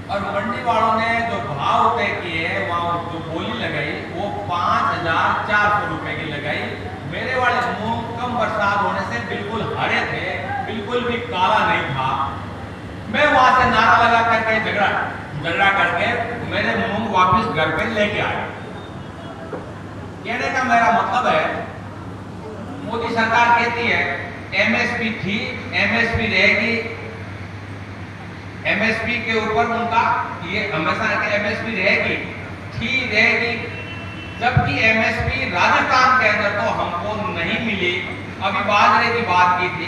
और मंडी वालों ने जो भाव तय किए, वहां जो बोली लगाई वो 5,400 रुपए की लगाई। मेरे वाले मूंग कम बरसात होने से बिल्कुल हरे थे, बिल्कुल भी काला नहीं था। मैं वहां से नारा लगा करके झगड़ा करके मेरे मूंग वापस घर पे लेके आया। कहने का मेरा मतलब है, मोदी सरकार कहती है एमएसपी थी, एमएसपी रहेगी, एमएसपी के ऊपर उनका ये हमेशा एमएसपी रहेगी, थी रहेगी, जबकि एमएसपी राजस्थान के अंदर तो हमको नहीं मिली। अभी बाजरे की बात की थी,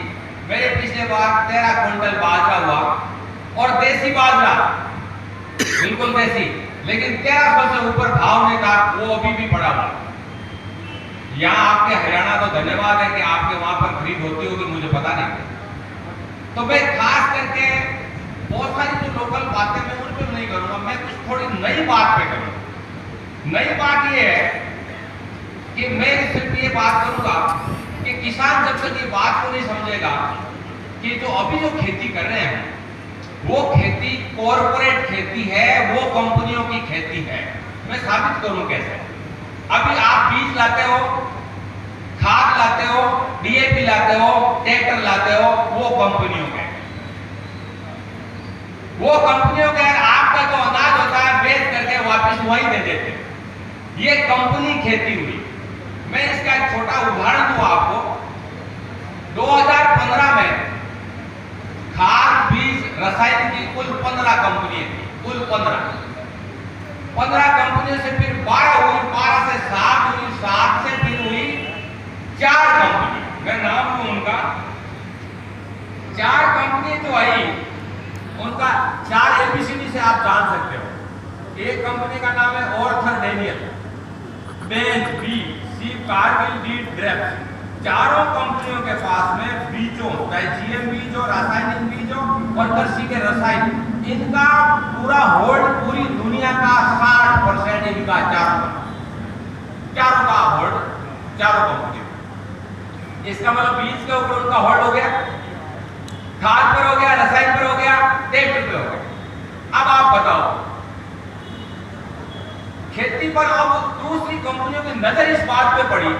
मेरे पिछले बार 13 क्विंटल बाजरा हुआ और देसी बाजरा बिल्कुल देसी, लेकिन 1300 से ऊपर भाव नहीं था, वो अभी भी पड़ा हुआ। यहाँ आपके हरियाणा तो धन्यवाद है कि आपके वहां पर खरीद होती होगी, मुझे पता नहीं। तो मैं खास करके बहुत सारी जो लोकल बातें मैं उन पर नहीं करूंगा, मैं कुछ थोड़ी नई बात पे करूंगा। नई बात ये है कि मैं सिर्फ ये बात करूंगा कि किसान जब तक ये बात को नहीं समझेगा कि जो अभी जो खेती कर रहे हैं वो खेती कॉर्पोरेट खेती है, वो कंपनियों की खेती है। मैं साबित करूं कैसे। अभी आप बीज लाते हो, खाद लाते हो, डीएपी लाते हो, ट्रैक्टर लाते हो, वो कंपनियों के आपका जो अनाज होता है बेच करके वापस वहीं दे देते। ये कंपनी खेती हुई। मैं इसका एक छोटा उदाहरण दूं आपको। 2015 में खाद, बीज, रसायन की कुल 15 कंपनियां थी, कुल 15 कंपनियों से फिर 12 हुई, 12 से 7 हुई, 7 से फिर हुई 4 कंपनी। मैं नाम दूं उनका, 4 कंपनी जो आई उनका 4 एबीसीडी से आप जान सकते हो। एक कंपनी का नाम है ऑर्थर डेनियल, बेंच बी, सी कारगिल, डी ड्रेप्स। चारों कंपनियों के पास में बीजों, चाहे जीएम बीज हो, रासायनिक बीज हो और कृषि के रसायन, इनका पूरा होल्ड पूरी दुनिया का 60% इनका चारों का होल्ड, चारों कंपनी। इसका मतलब बीज के ऊपर उनका होल्ड हो गया, खाद पर हो गया, रसायन पर हो गया, ट्रैक्टर पे हो गया। अब आप बताओ, खेती पर अब दूसरी कंपनियों की नजर इस बात पे पड़ी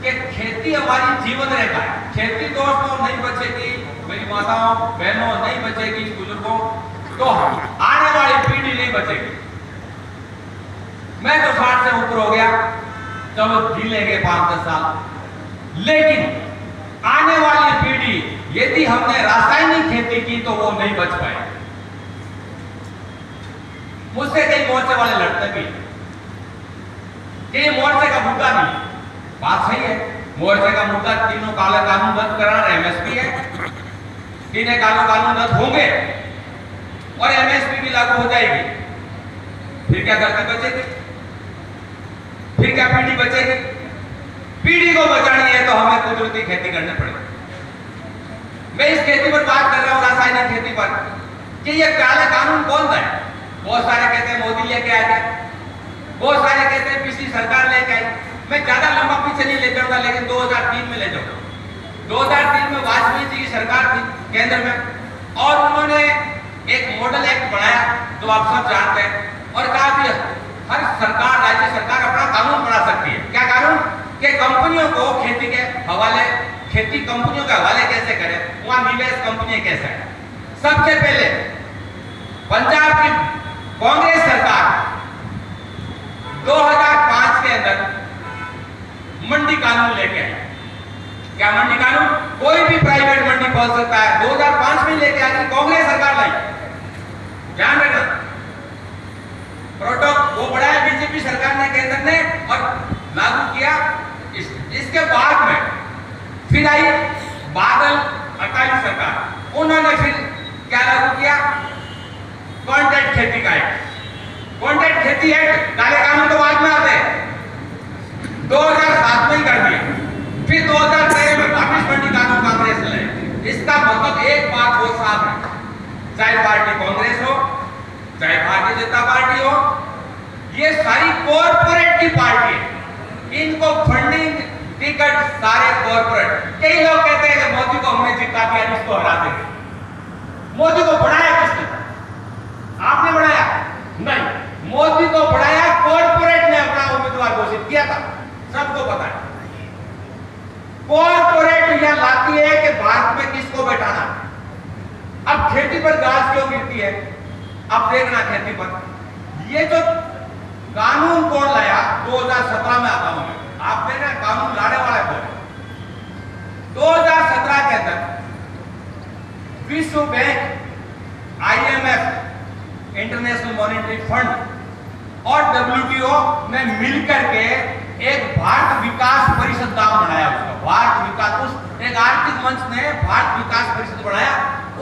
कि खेती हमारी जीवन रेखा है। खेती दोस्तों नहीं बचेगी, मेरी माताओं बहनों नहीं बचेगी, बुजुर्गों, तो आने वाली पीढ़ी नहीं बचेगी। मैं तो 60 से ऊपर हो गया, चलो जी लेंगे 5-10 साल, लेकिन आने वाली पीढ़ी यदि हमने रासायनिक खेती की तो वो नहीं बच पाए। मुझसे कई मोर्चे वाले लड़ते भी, कि मोर्चे का मुद्दा नहीं, बात सही है। मोर्चे का मुद्दा तीनों काले कानून रद्द कराना, एमएसपी है, तीनों काले कानून रद्द होंगे और एमएसपी भी लागू हो जाएगी। फिर क्या धरती बचेगी, फिर क्या पीढ़ी बचेगी। पीढ़ी को बचानी है तो हमें कुदरती खेती करनी पड़ेगी। मैं इस खेती पर बात कर रहा हूं, रासायनिक खेती पर, कि ये काले कानून कौन है। बहुत सारे कहते हैं मोदी लेके आ गया, बहुत सारे कहते हैं पिछली सरकार लेके आई। मैं ज्यादा लंबा पीछे नहीं ले जाऊंगा, लेकिन 2003 में ले जाऊंगा। 2003 में वाजपेयी जी की सरकार थी केंद्र में, और उन्होंने एक मॉडल एक्ट बनाया जो आप सब जानते हैं, और कहा कि हर सरकार, राज्य सरकार अपना कानून बना सकती है। क्या कानून? कि कंपनियों को खेती के हवाले, खेती कंपनियों के हवाले कैसे करें, वहां निवेश कंपनियां कैसे है। सबसे पहले पंजाब की कांग्रेस सरकार 2005 के अंदर मंडी कानून लेके आई। क्या मंडी कानून? कोई भी प्राइवेट मंडी खोल सकता है। 2005 में लेके आई, कांग्रेस सरकार लाई, ध्यान रखना। प्रोटोकॉल वो बढ़ाया बीजेपी सरकार ने, केंद्र ने, और लागू किया। इसके बाद में फिर आई बादल अकाली सरकार, उन्होंने फिर क्या लागू किया? कॉन्ट्रैक्ट खेती का एक्ट। कॉन्ट्रैक्ट खेती एक्ट, काले कानून तो बाद में आते हैं, 2007 में ही कर दिया। फिर 2013 में वापिस मंडी कानून कांग्रेस ने लाया। इसका मतलब एक बात बहुत साफ है, चाहे पार्टी कांग्रेस हो, चाहे भारतीय जनता पार्टी हो, ये सारी कॉर्पोरेट की पार्टी है। इनको फंडिंग, टिकट सारे कॉर्पोरेट। कई लोग कहते हैं कि मोदी को हमने जिता दिया, इसको हरा देंगे। मोदी को बढ़ाया किसने? आप गाज क्यों गिरती है? अब देखना खेती पर। ये जो कानून कौन लाया? 2017 में आता हूं मैं, आप देखना कानून लाने वाला कौन है? 2017 के अंदर विश्व bank, IMF international monetary fund और WTO में मिलकर के एक भारत विकास परिषद नाम बनाया उसका, भारत विकास, उस एक आर्थिक मंच ने भारत विकास परिषद बनाया।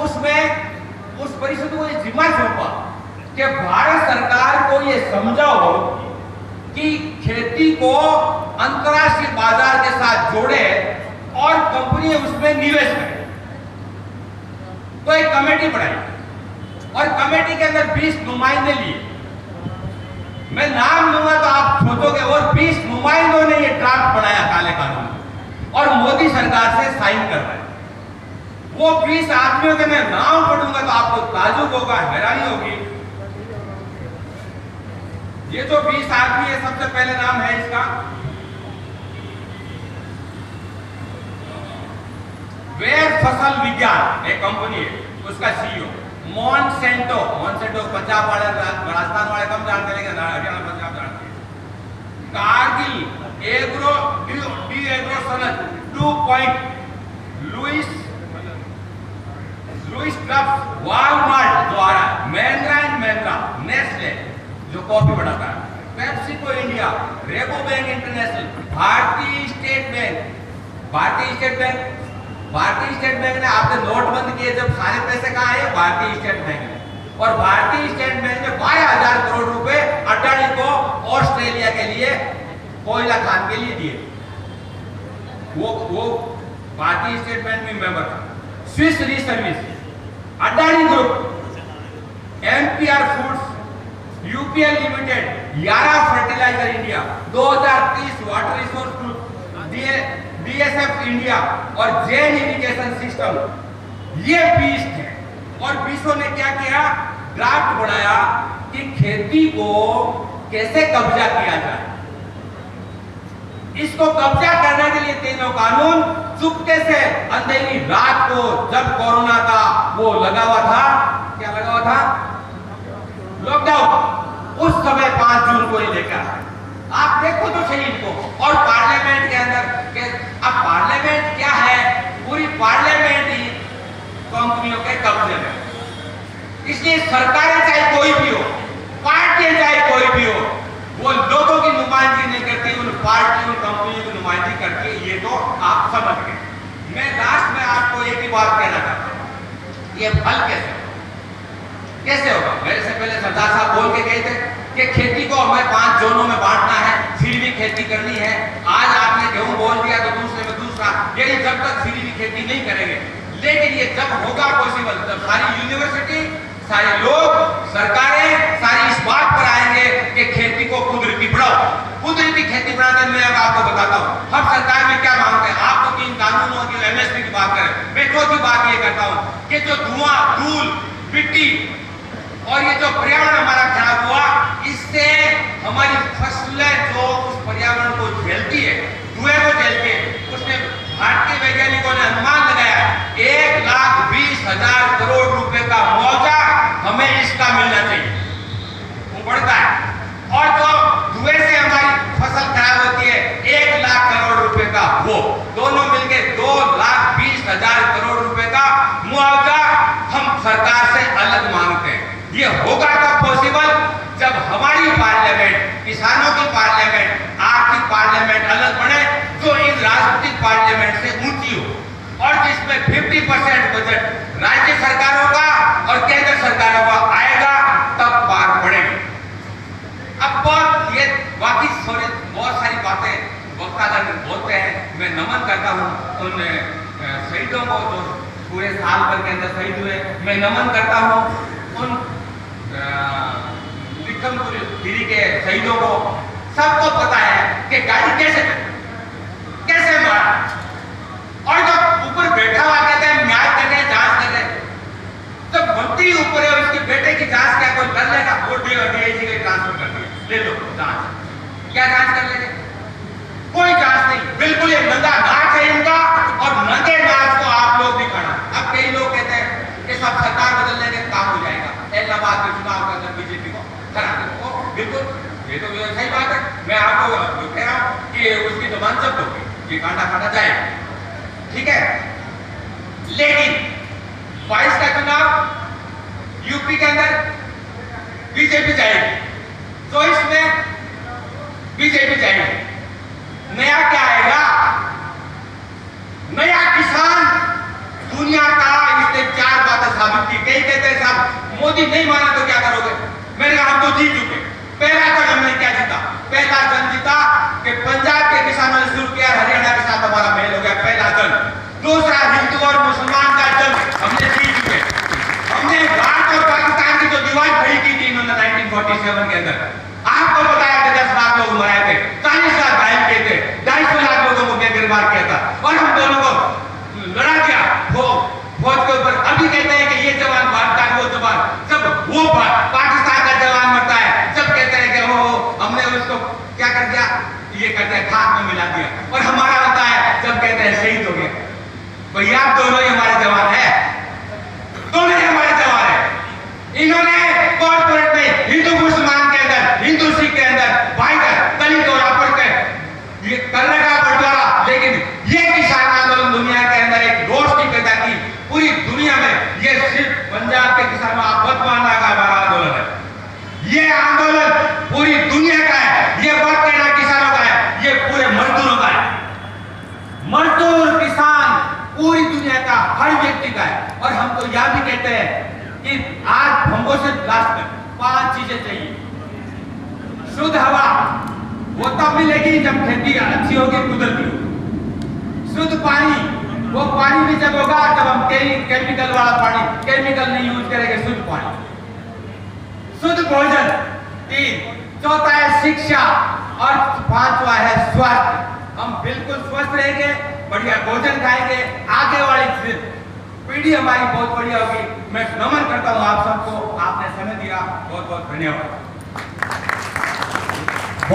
उसमें उस परिषद को ये जिम्मा सौंपा कि भारत सरकार को ये समझाओ कि खेती को अंतरराष्ट्रीय बाजार के साथ जोड़े और कंपनी उसमें निवेश करे। तो एक कमेटी बनाई और कमेटी के अंदर 20 नुमाइंदे लिए। मैं नाम लूंगा तो आप सोचोगे, और 20 नुमाइंदों ने ये ड्राफ्ट बनाया काले कानून और मोदी सरकार से साइन कर रहे हैं। वो 20 आदमियों के मैं नाम पढ़ूंगा तो आपको ताजुब होगा, हैरानी होगी। ये जो 20 आदमी है, सबसे पहले नाम है इसका वेद फसल विज्ञान, एक कंपनी है, उसका CEO मॉन्सेंटो। मॉन्सेंटो पंजाब वाले, राजस्थान वाले कम जानते, लेकिन हरियाणा पंजाब जानते हैं। कारगिल एग्रो डी एग्रो सनत 2 पॉइंट लुइस ट्रफ्स, वॉलमार्ट द्वारा, महिंद्रा एंड महिंद्रा, नेस्ले जो कॉफी बनाता है, PepsiCo India, Rabo bank international, Bharatiya state bank. Bharatiya state bank ने आपने नोट बंद किए जब सारे पैसे कहाँ आए? भारतीय स्टेट बैंक ने। और भारतीय स्टेट बैंक ने 12,000 करोड़ रुपए अडानी को ऑस्ट्रेलिया के लिए कोयला खान के लिए दिए। वो भारतीय स्टेट बैंक में मेंबर था। Swiss Re Service, Adani Group, MPR Foods, UPL Limited, Yara Fertiliser India, 2030 Water Resource Group, DSF India और जैन इरिगेशन सिस्टम, ये 20 थे। और 20 ने क्या किया? ड्राफ्ट बनाया कि खेती को कैसे कब्जा किया जाए। इसको कब्जा करने के लिए तीनों कानून चुपके से अंधेरी रात को, जब कोरोना का वो लगा हुआ था, क्या लगा हुआ था? लॉकडाउन, उस समय 5 जून को ही लेकर आप देखो तो सही इनको। और पार्लियामेंट के अंदर अब पार्लियामेंट क्या है? पूरी पार्लियामेंट ही कंपनियों के कब्जे में। इसलिए सरकारें चाहे कोई भी हो, पार्टियां चाहे कोई भी हो, वो लोगों की नुमाइंदगी नहीं करती, उन पार्टियों, उन कंपनियों की नुमाइंदगी करती है। ये तो आप समझ गए। मैं लास्ट में आपको एक ही बात कहना चाहता हूं, ये फल कैसे होगा? मेरे से पहले सरदार साहब बोल के गए थे कि खेती को हमें 5 जोनों में बांटना है, फिर भी खेती करनी है। आज आपने गेहूं बोल दिया तो दूसरे में दूसरा, यानी जब तक फिर भी खेती नहीं करेंगे। लेकिन ये जब होगा पॉसिबल, तब सारी यूनिवर्सिटी, सारे लोग, सरकारें सारी इस बात पर आएंगे कि खेती को कुदरती बढ़ाओ। कुदरती खेती बढ़ाने में अब आपको बताता हूँ हम सरकार में क्या मांगते हैं। आप तो 3 कानूनों की MSP की बात करें, मैं चौथी बात ये करता हूँ कि जो धुआं, धूल, मिट्टी और ये जो पर्यावरण हमारा खराब हुआ, इससे हमारी फसलें जो उस पर्यावरण को झेलती है, धुएं को झेलती है, उसने भारतीय वैज्ञानिकों ने अनुमान लगाया 1,20,000 करोड़ रुपए का मुआवजा हमें इसका मिलना चाहिए। वो बढ़ता है। और जो धुएं से हमारी फसल खराब होती है, 1 लाख करोड़ रुपए का, वो दोनों मिलके 2,20,000 करोड़ रुपए का मुआवजा हम सरकार से अलग मांगते हैं। ये होगा कब पॉसिबल? जब हमारी पार्लियामेंट, किसानों की पार्लियामेंट, आर्थिक पार्लियामेंट अलग बने, जो इन राजनीतिक पार्लियामेंट से ऊंची हो और जिसमें 50% बजट राज्य सरकारों का और केंद्र सरकारों का आएगा, तब पार पड़ेगी। अब बहुत ये बाकी बहुत सारी बातें वक्तागण बोलते हैं। मैं नमन करता हूँ उन शहीदों को जो पूरे साल भर के अंदर शहीद हुए। मैं नमन करता हूँ उन दिल्ली के शहीदों को। सबको पता है कि गाड़ी कैसे मारा, और जो ऊपर बैठा हुआ कहते हैं न्याय कर रहे हैं, जांच कर रहे हैं। तो मंत्री ऊपर है, उसके बेटे की जांच क्या कोई कर लेगा? वो DIG को ट्रांसफर कर दिया, ले लो जांच। क्या जांच कर लेंगे? कोई जांच नहीं। बिल्कुल ये नंगा नाच है इनका, और नंगे नाच को आप लोग दिखाना। अब कई लोग कहते हैं कि सब सरकार बदलने के नुकसान जब्त होगी, ये कांटा काटा जाएगा, ठीक है। लेकिन 22 का चुनाव यूपी के अंदर बीजेपी जाएगी, 24 में बीजेपी जाएगी। नया क्या आएगा? नया किसान दुनिया का, इसने 4 बातें साबित की। कई कहते हैं साहब मोदी नहीं माना तो क्या करोगे? मैंने कहा हम तो जीत चुके। पहला जंग हमने क्या जीता? पहला जंग जीता कि पंजाब के किसानों ने शुरू किया, हरियाणा के साथ हमारा मेल हो गया, पहला जंग। दूसरा, हिंदू और मुसलमान का जंग हमने जीत चुके। हमने भारत और पाकिस्तान की जो दीवार खड़ी की थी इन्होंने 1947 के अंदर, आपको बताया कि 10 लाख लोग मराए थे, 40 लाख घायल किए थे, 250 लाख लोगों को गिरफ्तार किया था, और हम दोनों को लड़ा दिया फौज के ऊपर। अभी कहते हैं कि ये जवान भागता है, वो जवान, जब वो पाकिस्तान का जवान मरता है, जब कहते हैं कि वो हमने उसको क्या कर दिया, ये कहते हैं खाक में मिला दिया, और हमारा होता है जब कहते हैं शहीद हो गए। भैया आप दोनों ही हमारे जवान है, दोनों ही हमारे जवान है। इन्होंने कॉर्पोरेट में हिंदू मुसलमान के अंदर, हिंदू सिख के अंदर भाईचारा, दलित और आपस के ये करने का बंटवारा, लेकिन ये किसान आंदोलन दुनिया के अंदर एक रोशनी पैदा की पूरी दुनिया में। ये सिर्फ पंजाब के किसानों आप मत मानना का हमारा आंदोलन है, ये आंदोलन पूरी दुनिया का है, ये मत कहना किसानों का है, ये पूरे मजदूरों का है। मजदूर किसान पूरी दुनिया का हर व्यक्ति का है। और हम तो यह भी कहते हैं कि आज हमको सिर्फ लास्ट में 5 चीजें चाहिए। शुद्ध हवा वो तब मिलेगी जब खेती अच्छी होगी, कुदरती होगी। शुद्ध पानी, वो पानी भी जब होगा जब हम केमिकल वाला पानी, केमिकल नहीं यूज करेंगे, शुद्ध पानी। शुद्ध भोजन 3, चौथा है शिक्षा, और 5वां है स्वास्थ्य। हम बिल्कुल स्वस्थ रहेंगे, बढ़िया भोजन खाएंगे, आगे वाली पीढ़ी हमारी बहुत बढ़िया होगी। मैं नमन करता हूँ आप सबको, आपने समय दिया, बहुत बहुत धन्यवाद।